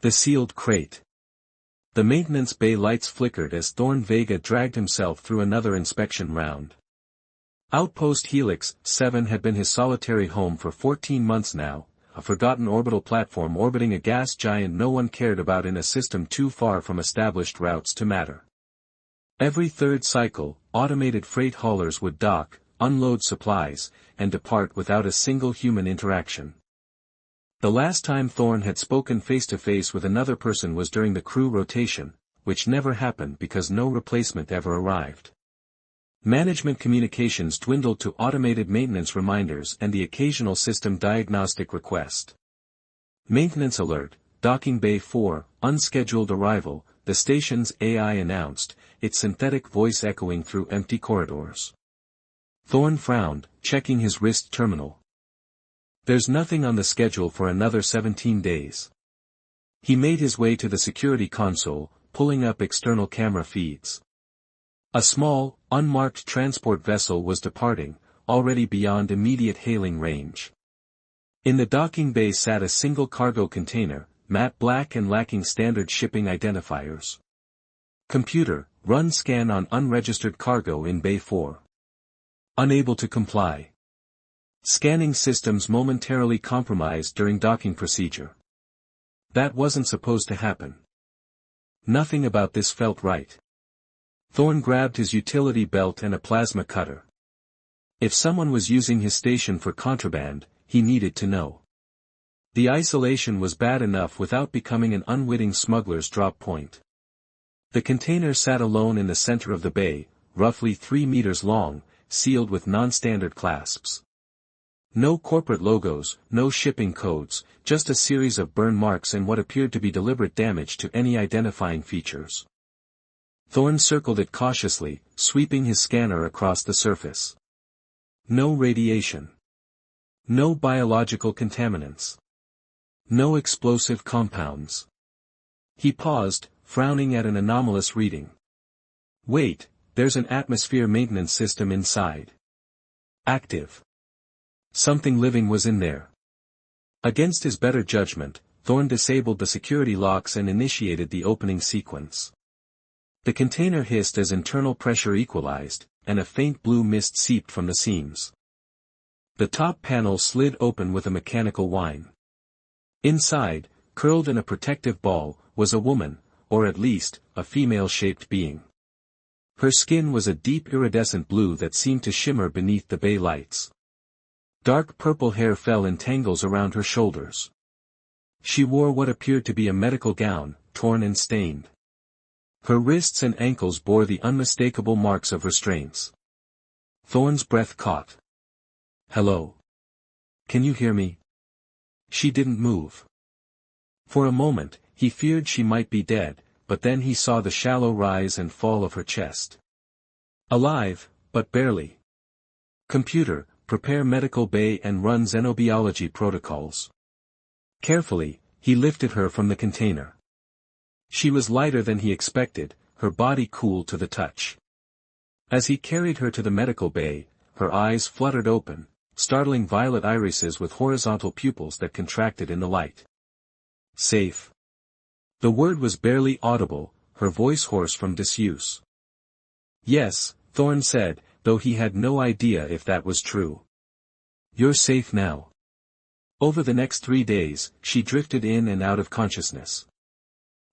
The sealed crate. The maintenance bay lights flickered as Thorn Vega dragged himself through another inspection round. Outpost Helix 7 had been his solitary home for 14 months now, a forgotten orbital platform orbiting a gas giant no one cared about in a system too far from established routes to matter. Every third cycle, automated freight haulers would dock, unload supplies, and depart without a single human interaction. The last time Thorn had spoken face-to-face with another person was during the crew rotation, which never happened because no replacement ever arrived. Management communications dwindled to automated maintenance reminders and the occasional system diagnostic request. Maintenance alert, docking bay 4, unscheduled arrival, the station's AI announced, its synthetic voice echoing through empty corridors. Thorn frowned, checking his wrist terminal. There's nothing on the schedule for another 17 days. He made his way to the security console, pulling up external camera feeds. A small, unmarked transport vessel was departing, already beyond immediate hailing range. In the docking bay sat a single cargo container, matte black and lacking standard shipping identifiers. Computer, run scan on unregistered cargo in Bay 4. Unable to comply. Scanning systems momentarily compromised during docking procedure. That wasn't supposed to happen. Nothing about this felt right. Thorn grabbed his utility belt and a plasma cutter. If someone was using his station for contraband, he needed to know. The isolation was bad enough without becoming an unwitting smuggler's drop point. The container sat alone in the center of the bay, roughly 3 meters long, sealed with non-standard clasps. No corporate logos, no shipping codes, just a series of burn marks and what appeared to be deliberate damage to any identifying features. Thorn circled it cautiously, sweeping his scanner across the surface. No radiation. No biological contaminants. No explosive compounds. He paused, frowning at an anomalous reading. Wait, there's an atmosphere maintenance system inside. Active. Something living was in there. Against his better judgment, Thorn disabled the security locks and initiated the opening sequence. The container hissed as internal pressure equalized, and a faint blue mist seeped from the seams. The top panel slid open with a mechanical whine. Inside, curled in a protective ball, was a woman, or at least, a female-shaped being. Her skin was a deep iridescent blue that seemed to shimmer beneath the bay lights. Dark purple hair fell in tangles around her shoulders. She wore what appeared to be a medical gown, torn and stained. Her wrists and ankles bore the unmistakable marks of restraints. Thorn's breath caught. Hello. Can you hear me? She didn't move. For a moment, he feared she might be dead, but then he saw the shallow rise and fall of her chest. Alive, but barely. Computer, prepare medical bay and run xenobiology protocols. Carefully, he lifted her from the container. She was lighter than he expected, her body cool to the touch. As he carried her to the medical bay, her eyes fluttered open, startling violet irises with horizontal pupils that contracted in the light. Safe. The word was barely audible, her voice hoarse from disuse. Yes, Thorn said, though he had no idea if that was true. You're safe now. Over the next 3 days, she drifted in and out of consciousness.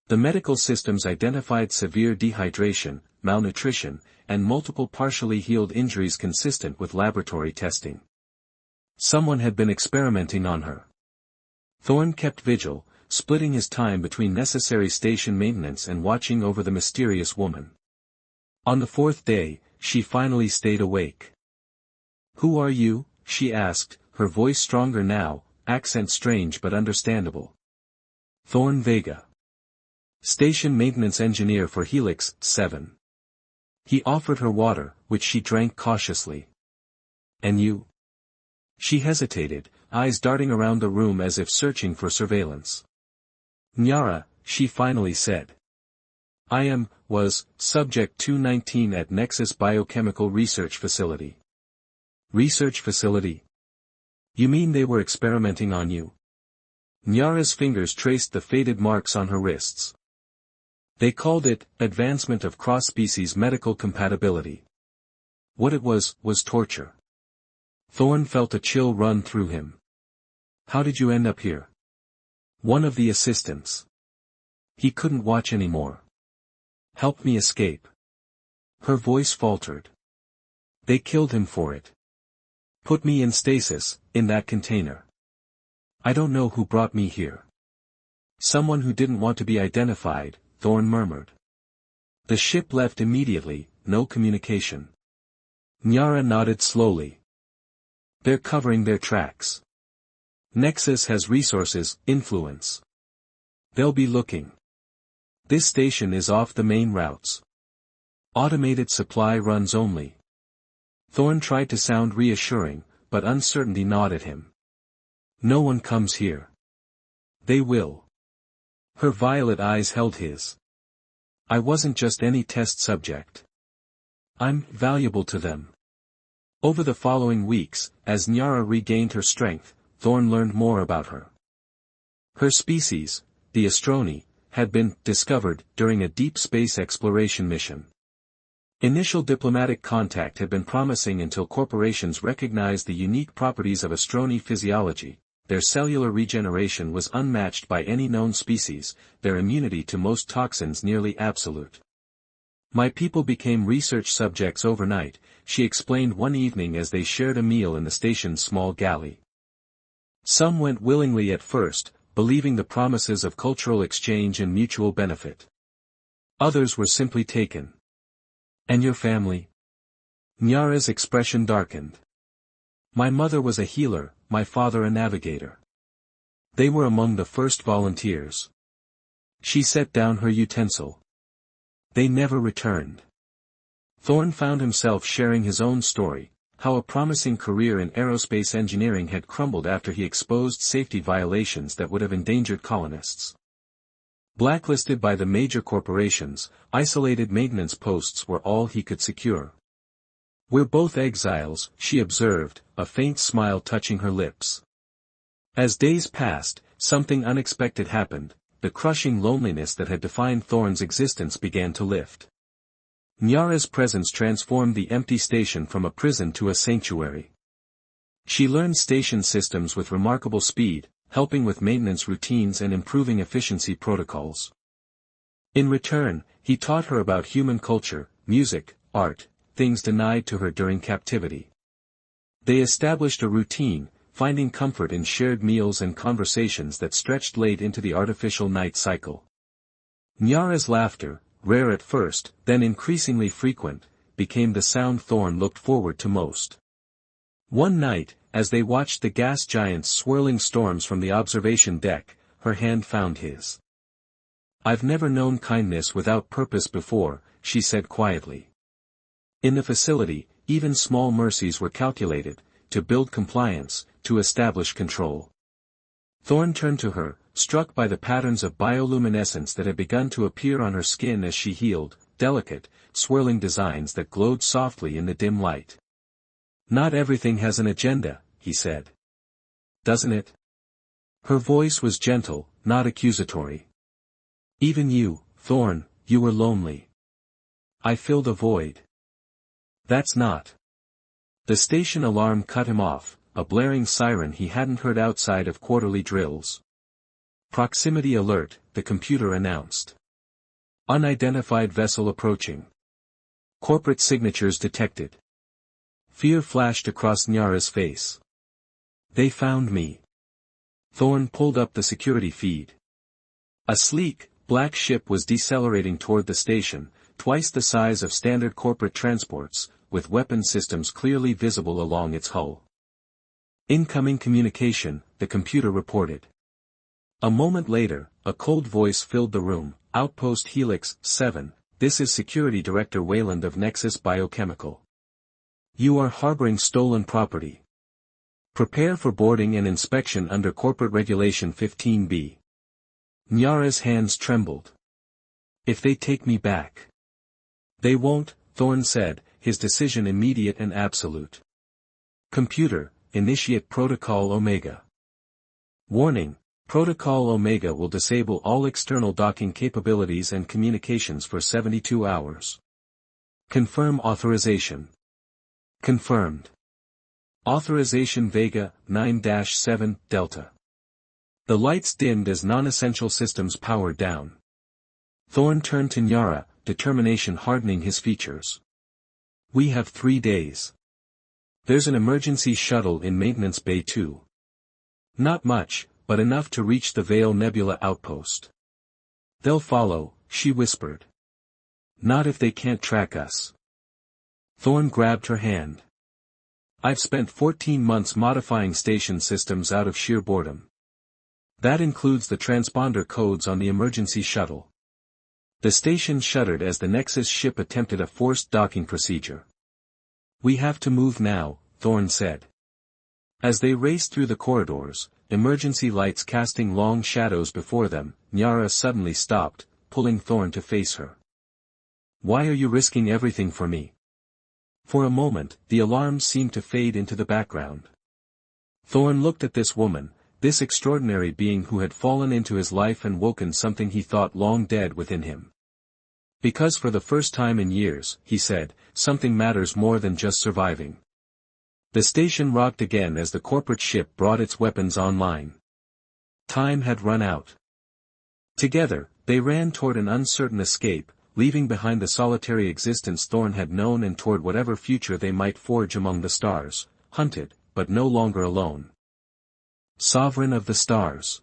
The medical systems identified severe dehydration, malnutrition, and multiple partially healed injuries consistent with laboratory testing. Someone had been experimenting on her. Thorn kept vigil, splitting his time between necessary station maintenance and watching over the mysterious woman. On the 4th day, she finally stayed awake. Who are you? She asked, her voice stronger now, accent strange but understandable. Thorn Vega. Station maintenance engineer for Helix 7. He offered her water, which she drank cautiously. And you? She hesitated, eyes darting around the room as if searching for surveillance. Nyara, she finally said. I was, Subject 219 at Nexus Biochemical Research Facility. Research facility? You mean they were experimenting on you? Nyara's fingers traced the faded marks on her wrists. They called it, advancement of cross-species medical compatibility. What it was torture. Thorn felt a chill run through him. How did you end up here? One of the assistants. He couldn't watch anymore. Help me escape. Her voice faltered. They killed him for it. Put me in stasis, in that container. I don't know who brought me here. Someone who didn't want to be identified, Thorn murmured. The ship left immediately, no communication. Nyara nodded slowly. They're covering their tracks. Nexus has resources, influence. They'll be looking. This station is off the main routes. Automated supply runs only. Thorn tried to sound reassuring, but uncertainty gnawed at him. No one comes here. They will. Her violet eyes held his. I wasn't just any test subject. I'm valuable to them. Over the following weeks, as Nyara regained her strength, Thorn learned more about her. Her species, the Astroni, had been discovered during a deep space exploration mission. Initial diplomatic contact had been promising until corporations recognized the unique properties of Astroni physiology. Their cellular regeneration was unmatched by any known species, their immunity to most toxins nearly absolute. My people became research subjects overnight, she explained one evening as they shared a meal in the station's small galley. Some went willingly at first, believing the promises of cultural exchange and mutual benefit. Others were simply taken. And your family? Nyara's expression darkened. My mother was a healer, my father a navigator. They were among the first volunteers. She set down her utensil. They never returned. Thorn found himself sharing his own story, how a promising career in aerospace engineering had crumbled after he exposed safety violations that would have endangered colonists. Blacklisted by the major corporations, isolated maintenance posts were all he could secure. We're both exiles, she observed, a faint smile touching her lips. As days passed, something unexpected happened. The crushing loneliness that had defined Thorn's existence began to lift. Nyara's presence transformed the empty station from a prison to a sanctuary. She learned station systems with remarkable speed, helping with maintenance routines and improving efficiency protocols. In return, he taught her about human culture, music, art, things denied to her during captivity. They established a routine, finding comfort in shared meals and conversations that stretched late into the artificial night cycle. Nyara's laughter, rare at first, then increasingly frequent, became the sound Thorn looked forward to most. One night, as they watched the gas giants swirling storms from the observation deck, her hand found his. I've never known kindness without purpose before, she said quietly. In the facility, even small mercies were calculated, to build compliance, to establish control. Thorn turned to her, struck by the patterns of bioluminescence that had begun to appear on her skin as she healed, delicate, swirling designs that glowed softly in the dim light. Not everything has an agenda, he said. Doesn't it? Her voice was gentle, not accusatory. Even you, Thorn, you were lonely. I filled a void. That's not. The station alarm cut him off, a blaring siren he hadn't heard outside of quarterly drills. Proximity alert, the computer announced. Unidentified vessel approaching. Corporate signatures detected. Fear flashed across Nyara's face. They found me. Thorn pulled up the security feed. A sleek, black ship was decelerating toward the station, twice the size of standard corporate transports, with weapon systems clearly visible along its hull. Incoming communication, the computer reported. A moment later, a cold voice filled the room. Outpost Helix 7, this is Security Director Wayland of Nexus Biochemical. You are harboring stolen property. Prepare for boarding and inspection under Corporate Regulation 15B. Nyara's hands trembled. If they take me back. They won't, Thorn said, his decision immediate and absolute. Computer, initiate Protocol Omega. Warning, Protocol Omega will disable all external docking capabilities and communications for 72 hours. Confirm authorization. Confirmed. Authorization Vega, 9-7, Delta. The lights dimmed as non-essential systems powered down. Thorn turned to Nyara, determination hardening his features. We have 3 days. There's an emergency shuttle in Maintenance Bay 2. Not much, but enough to reach the Vale Nebula outpost. They'll follow, she whispered. Not if they can't track us. Thorn grabbed her hand. I've spent 14 months modifying station systems out of sheer boredom. That includes the transponder codes on the emergency shuttle. The station shuddered as the Nexus ship attempted a forced docking procedure. We have to move now, Thorn said. As they raced through the corridors, emergency lights casting long shadows before them, Nyara suddenly stopped, pulling Thorn to face her. Why are you risking everything for me? For a moment, the alarms seemed to fade into the background. Thorn looked at this woman, this extraordinary being who had fallen into his life and woken something he thought long dead within him. Because for the first time in years, he said, something matters more than just surviving. The station rocked again as the corporate ship brought its weapons online. Time had run out. Together, they ran toward an uncertain escape, leaving behind the solitary existence Thorn had known and toward whatever future they might forge among the stars, hunted, but no longer alone. Sovereign of the stars.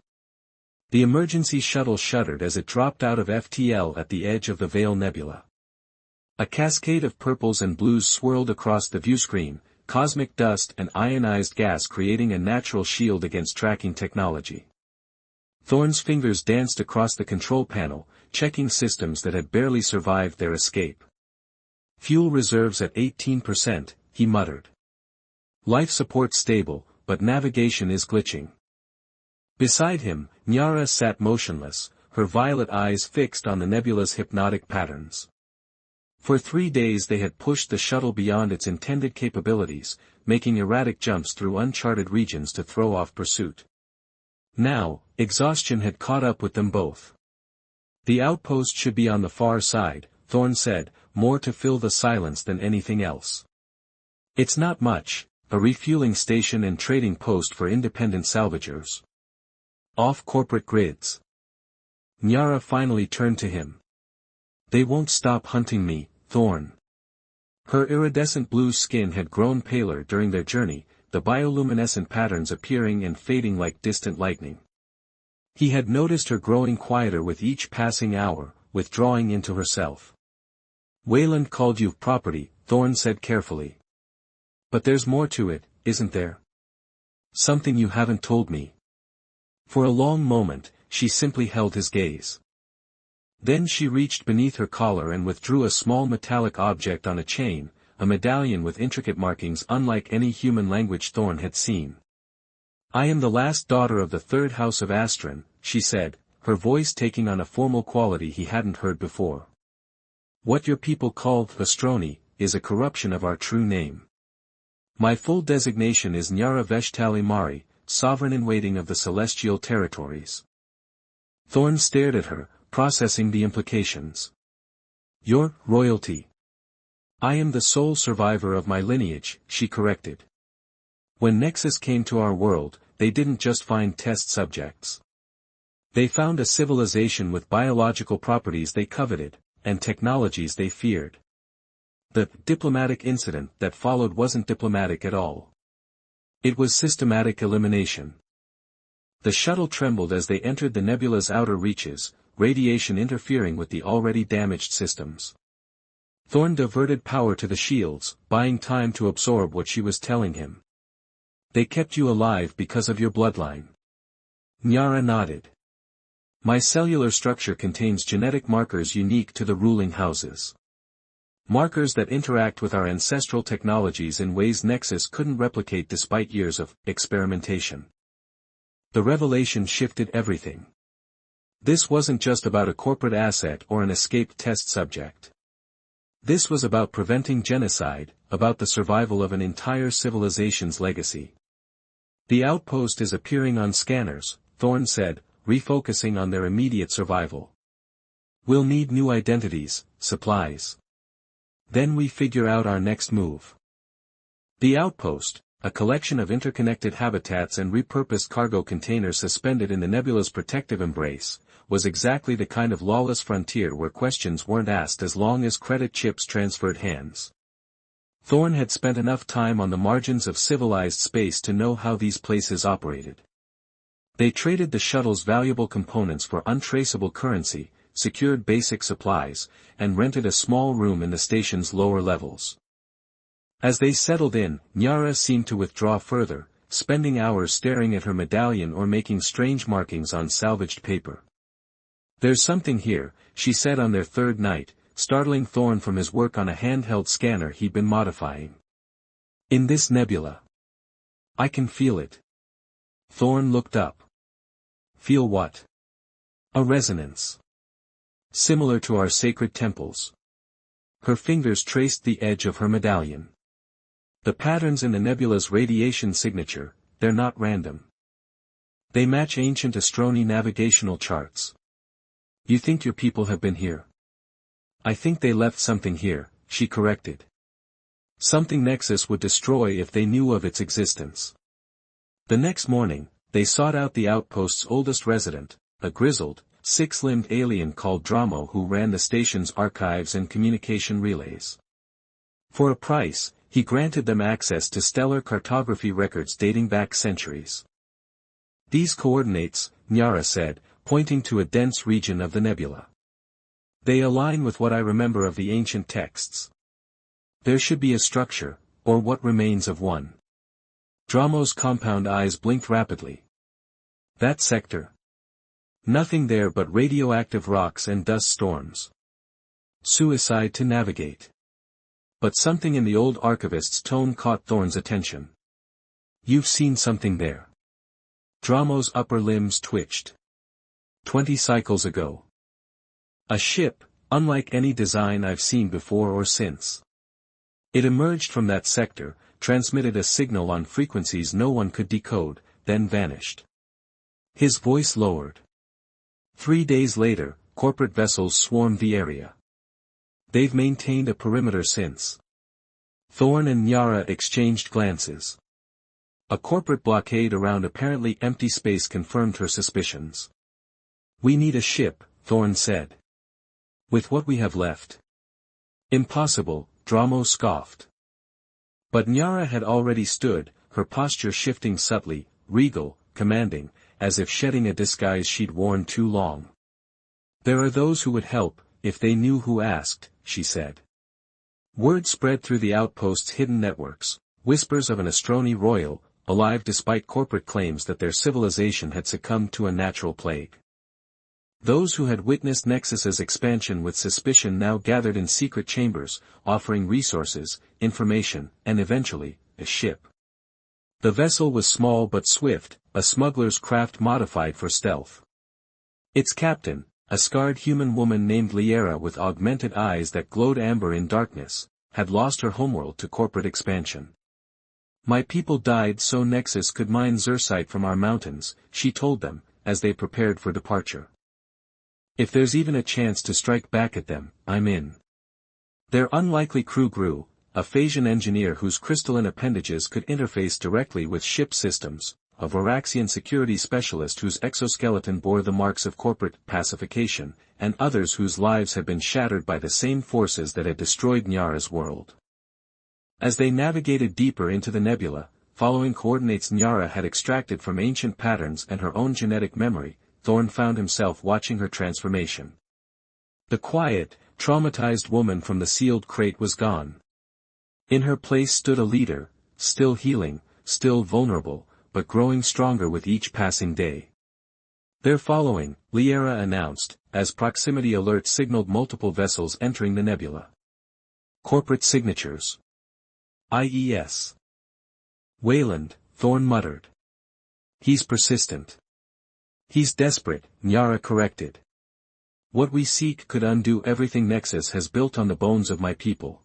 The emergency shuttle shuddered as it dropped out of FTL at the edge of the Vale Nebula. A cascade of purples and blues swirled across the viewscreen, cosmic dust and ionized gas creating a natural shield against tracking technology. Thorn's fingers danced across the control panel, checking systems that had barely survived their escape. Fuel reserves at 18%, he muttered. Life support stable, but navigation is glitching. Beside him, Nyara sat motionless, her violet eyes fixed on the nebula's hypnotic patterns. For 3 days they had pushed the shuttle beyond its intended capabilities, making erratic jumps through uncharted regions to throw off pursuit. Now, exhaustion had caught up with them both. The outpost should be on the far side, Thorn said, more to fill the silence than anything else. It's not much, a refueling station and trading post for independent salvagers. Off corporate grids. Nyara finally turned to him. They won't stop hunting me, Thorn. Her iridescent blue skin had grown paler during their journey, the bioluminescent patterns appearing and fading like distant lightning. He had noticed her growing quieter with each passing hour, withdrawing into herself. Wayland called you property, Thorn said carefully. But there's more to it, isn't there? Something you haven't told me. For a long moment, she simply held his gaze. Then she reached beneath her collar and withdrew a small metallic object on a chain, a medallion with intricate markings unlike any human language Thorn had seen. I am the last daughter of the third house of Astron, she said, her voice taking on a formal quality he hadn't heard before. What your people call Astroni is a corruption of our true name. My full designation is Nyara Veshtali Mari, sovereign-in-waiting of the celestial territories. Thorn stared at her, processing the implications. Your royalty. I am the sole survivor of my lineage, she corrected. When Nexus came to our world, they didn't just find test subjects. They found a civilization with biological properties they coveted, and technologies they feared. The diplomatic incident that followed wasn't diplomatic at all. It was systematic elimination. The shuttle trembled as they entered the nebula's outer reaches, radiation interfering with the already damaged systems. Thorn diverted power to the shields, buying time to absorb what she was telling him. They kept you alive because of your bloodline. Nyara nodded. My cellular structure contains genetic markers unique to the ruling houses. Markers that interact with our ancestral technologies in ways Nexus couldn't replicate despite years of experimentation. The revelation shifted everything. This wasn't just about a corporate asset or an escaped test subject. This was about preventing genocide, about the survival of an entire civilization's legacy. The outpost is appearing on scanners, Thorne said, refocusing on their immediate survival. We'll need new identities, supplies. Then we figure out our next move. The outpost, a collection of interconnected habitats and repurposed cargo containers suspended in the nebula's protective embrace, was exactly the kind of lawless frontier where questions weren't asked as long as credit chips transferred hands. Thorne had spent enough time on the margins of civilized space to know how these places operated. They traded the shuttle's valuable components for untraceable currency, secured basic supplies, and rented a small room in the station's lower levels. As they settled in, Nyara seemed to withdraw further, spending hours staring at her medallion or making strange markings on salvaged paper. There's something here, she said on their third night, startling Thorne from his work on a handheld scanner he'd been modifying. In this nebula. I can feel it. Thorne looked up. Feel what? A resonance. Similar to our sacred temples. Her fingers traced the edge of her medallion. The patterns in the nebula's radiation signature, they're not random. They match ancient astronomy navigational charts. You think your people have been here? I think they left something here, she corrected. Something Nexus would destroy if they knew of its existence. The next morning, they sought out the outpost's oldest resident, a grizzled, six-limbed alien called Dramo who ran the station's archives and communication relays. For a price, he granted them access to stellar cartography records dating back centuries. These coordinates, Nyara said, pointing to a dense region of the nebula. They align with what I remember of the ancient texts. There should be a structure, or what remains of one. Dramo's compound eyes blinked rapidly. That sector. Nothing there but radioactive rocks and dust storms. Suicide to navigate. But something in the old archivist's tone caught Thorne's attention. You've seen something there. Dramo's upper limbs twitched. 20 cycles ago. A ship, unlike any design I've seen before or since. It emerged from that sector, transmitted a signal on frequencies no one could decode, then vanished. His voice lowered. 3 days later, corporate vessels swarmed the area. They've maintained a perimeter since. Thorne and Nyara exchanged glances. A corporate blockade around apparently empty space confirmed her suspicions. We need a ship, Thorne said. With what we have left. Impossible, Dramo scoffed. But Nyara had already stood, her posture shifting subtly, regal, commanding, as if shedding a disguise she'd worn too long. There are those who would help, if they knew who asked, she said. Word spread through the outpost's hidden networks, whispers of an Astroni royal, alive despite corporate claims that their civilization had succumbed to a natural plague. Those who had witnessed Nexus's expansion with suspicion now gathered in secret chambers, offering resources, information, and eventually, a ship. The vessel was small but swift, a smuggler's craft modified for stealth. Its captain, a scarred human woman named Liera with augmented eyes that glowed amber in darkness, had lost her homeworld to corporate expansion. My people died so Nexus could mine Zersite from our mountains, she told them, as they prepared for departure. If there's even a chance to strike back at them, I'm in. Their unlikely crew grew, a Phasian engineer whose crystalline appendages could interface directly with ship systems, a Varaxian security specialist whose exoskeleton bore the marks of corporate pacification, and others whose lives had been shattered by the same forces that had destroyed Nyara's world. As they navigated deeper into the nebula, following coordinates Nyara had extracted from ancient patterns and her own genetic memory, Thorne found himself watching her transformation. The quiet, traumatized woman from the sealed crate was gone. In her place stood a leader, still healing, still vulnerable, but growing stronger with each passing day. They're following, Liera announced, as proximity alerts signaled multiple vessels entering the nebula. Corporate signatures. IES. Wayland, Thorne muttered. He's persistent. He's desperate, Nyara corrected. What we seek could undo everything Nexus has built on the bones of my people.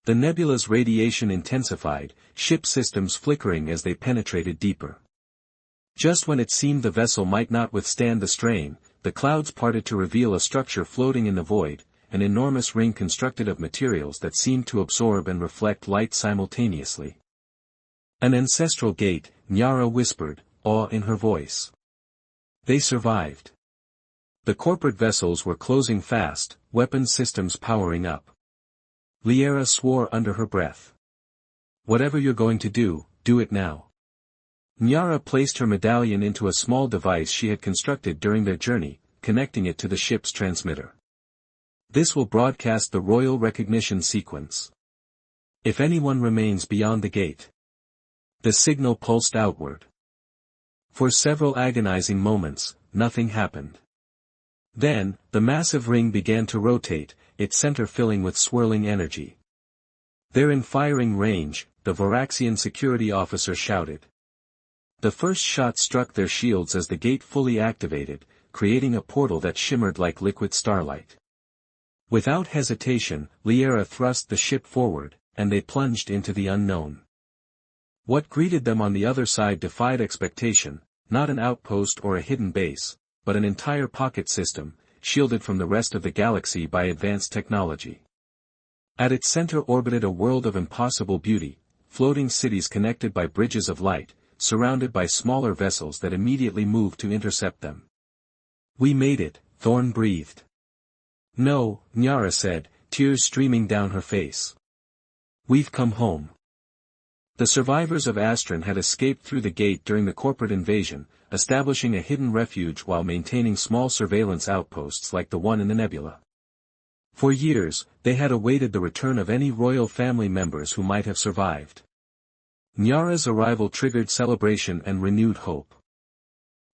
The nebula's radiation intensified, ship systems flickering as they penetrated deeper. Just when it seemed the vessel might not withstand the strain, the clouds parted to reveal a structure floating in the void, an enormous ring constructed of materials that seemed to absorb and reflect light simultaneously. An ancestral gate, Nyara whispered, awe in her voice. They survived. The corporate vessels were closing fast, weapons systems powering up. Liara swore under her breath. Whatever you're going to do it now. Nyara placed her medallion into a small device she had constructed during their journey, connecting it to the ship's transmitter. This will broadcast the royal recognition sequence. If anyone remains beyond the gate. The signal pulsed outward. For several agonizing moments, nothing happened. Then, the massive ring began to rotate, its center filling with swirling energy. "They're in firing range," the Varaxian security officer shouted. The first shot struck their shields as the gate fully activated, creating a portal that shimmered like liquid starlight. Without hesitation, Liara thrust the ship forward, and they plunged into the unknown. What greeted them on the other side defied expectation, not an outpost or a hidden base, but an entire pocket system, shielded from the rest of the galaxy by advanced technology. At its center orbited a world of impossible beauty, floating cities connected by bridges of light, surrounded by smaller vessels that immediately moved to intercept them. "We made it," Thorn breathed. "No," Nyara said, tears streaming down her face. "We've come home." The survivors of Astron had escaped through the gate during the corporate invasion, establishing a hidden refuge while maintaining small surveillance outposts like the one in the nebula. For years, they had awaited the return of any royal family members who might have survived. Nyara's arrival triggered celebration and renewed hope.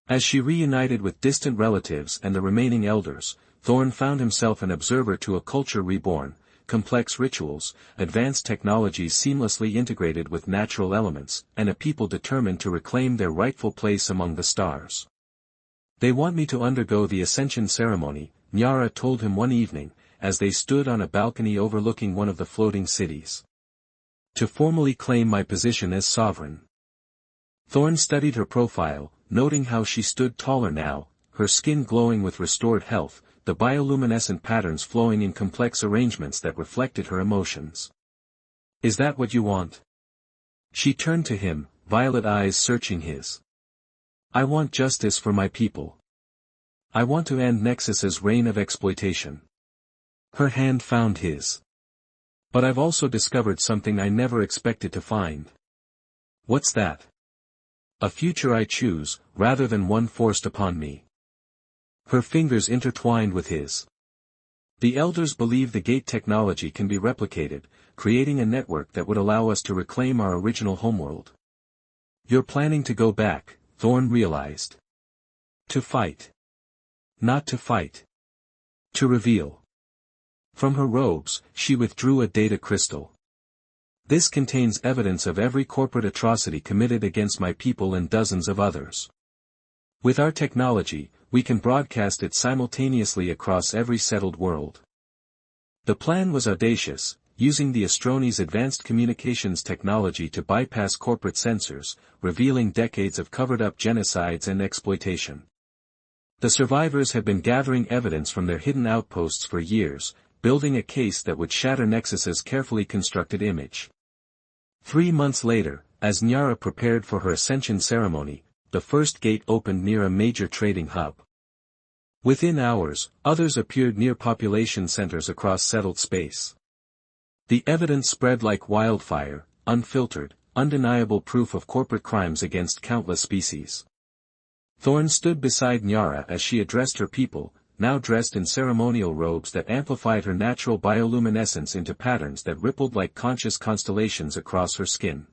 As she reunited with distant relatives and the remaining elders, Thorn found himself an observer to a culture reborn, complex rituals, advanced technologies seamlessly integrated with natural elements, and a people determined to reclaim their rightful place among the stars. "They want me to undergo the ascension ceremony," Nyara told him one evening, as they stood on a balcony overlooking one of the floating cities. "To formally claim my position as sovereign." Thorn studied her profile, noting how she stood taller now, her skin glowing with restored health, the bioluminescent patterns flowing in complex arrangements that reflected her emotions. "Is that what you want?" She turned to him, violet eyes searching his. "I want justice for my people. I want to end Nexus's reign of exploitation." Her hand found his. "But I've also discovered something I never expected to find." "What's that?" "A future I choose, rather than one forced upon me." Her fingers intertwined with his. "The elders believe the gate technology can be replicated, creating a network that would allow us to reclaim our original homeworld." "You're planning to go back," Thorn realized. "To fight." "Not to fight. To reveal." From her robes, she withdrew a data crystal. "This contains evidence of every corporate atrocity committed against my people and dozens of others. With our technology, we can broadcast it simultaneously across every settled world." The plan was audacious, using the Astroni's advanced communications technology to bypass corporate censors, revealing decades of covered-up genocides and exploitation. The survivors had been gathering evidence from their hidden outposts for years, building a case that would shatter Nexus's carefully constructed image. 3 months later, as Nyara prepared for her ascension ceremony, the first gate opened near a major trading hub. Within hours, others appeared near population centers across settled space. The evidence spread like wildfire, unfiltered, undeniable proof of corporate crimes against countless species. Thorn stood beside Nyara as she addressed her people, now dressed in ceremonial robes that amplified her natural bioluminescence into patterns that rippled like conscious constellations across her skin.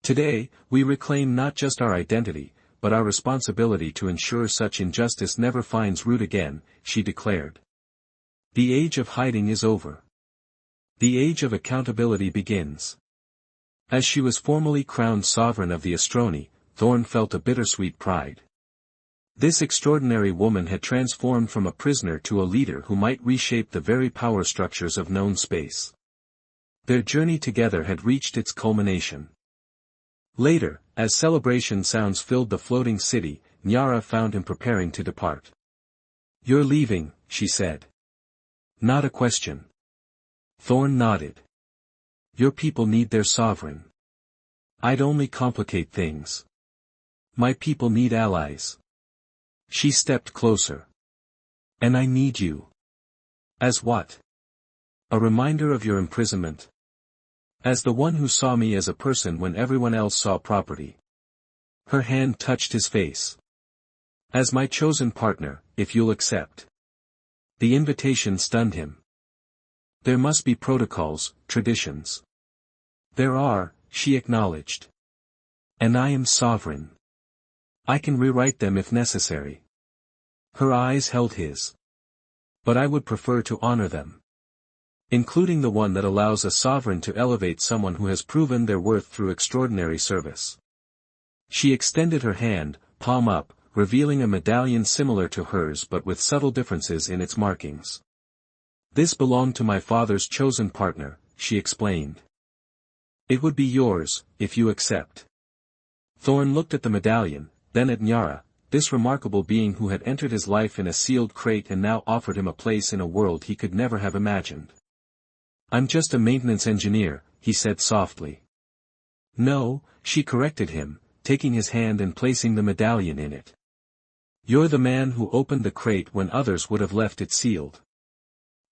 "Today, we reclaim not just our identity, but our responsibility to ensure such injustice never finds root again," she declared. "The age of hiding is over. The age of accountability begins." As she was formally crowned sovereign of the Astroni, Thorn felt a bittersweet pride. This extraordinary woman had transformed from a prisoner to a leader who might reshape the very power structures of known space. Their journey together had reached its culmination. Later, As celebration sounds filled the floating city, Nyara found him preparing to depart. "You're leaving," she said. "Not a question." Thorn nodded. "Your people need their sovereign. I'd only complicate things. My people need allies." She stepped closer. "And I need you." "As what?" "A reminder of your imprisonment. As the one who saw me as a person when everyone else saw property." Her hand touched his face. "As my chosen partner, if you'll accept." The invitation stunned him. "There must be protocols, traditions." "There are," she acknowledged. "And I am sovereign. I can rewrite them if necessary." Her eyes held his. "But I would prefer to honor them. Including the one that allows a sovereign to elevate someone who has proven their worth through extraordinary service." She extended her hand, palm up, revealing a medallion similar to hers but with subtle differences in its markings. "This belonged to my father's chosen partner," she explained. "It would be yours, if you accept." Thorn looked at the medallion, then at Nyara, this remarkable being who had entered his life in a sealed crate and now offered him a place in a world he could never have imagined. "I'm just a maintenance engineer," he said softly. "No," she corrected him, taking his hand and placing the medallion in it. "You're the man who opened the crate when others would have left it sealed.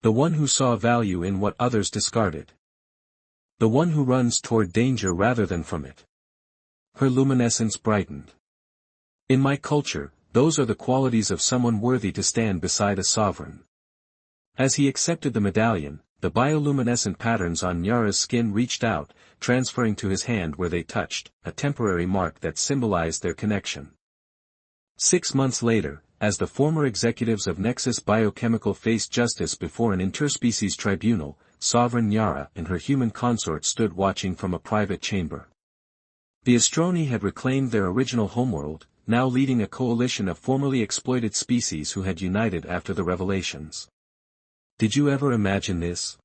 The one who saw value in what others discarded. The one who runs toward danger rather than from it." Her luminescence brightened. "In my culture, those are the qualities of someone worthy to stand beside a sovereign." As he accepted the medallion, the bioluminescent patterns on Nyara's skin reached out, transferring to his hand where they touched, a temporary mark that symbolized their connection. 6 months later, as the former executives of Nexus Biochemical faced justice before an interspecies tribunal, Sovereign Nyara and her human consort stood watching from a private chamber. The Astroni had reclaimed their original homeworld, now leading a coalition of formerly exploited species who had united after the revelations. "Did you ever imagine this?"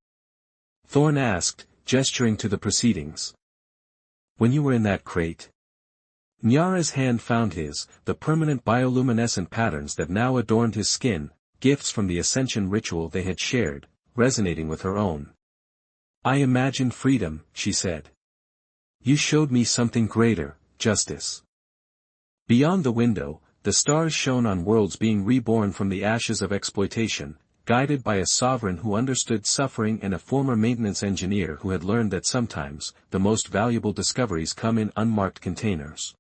Thorn asked, gesturing to the proceedings. "When you were in that crate?" Nyara's hand found his, the permanent bioluminescent patterns that now adorned his skin, gifts from the ascension ritual they had shared, resonating with her own. "I imagined freedom," she said. "You showed me something greater, justice." Beyond the window, the stars shone on worlds being reborn from the ashes of exploitation, guided by a sovereign who understood suffering and a former maintenance engineer who had learned that sometimes, the most valuable discoveries come in unmarked containers.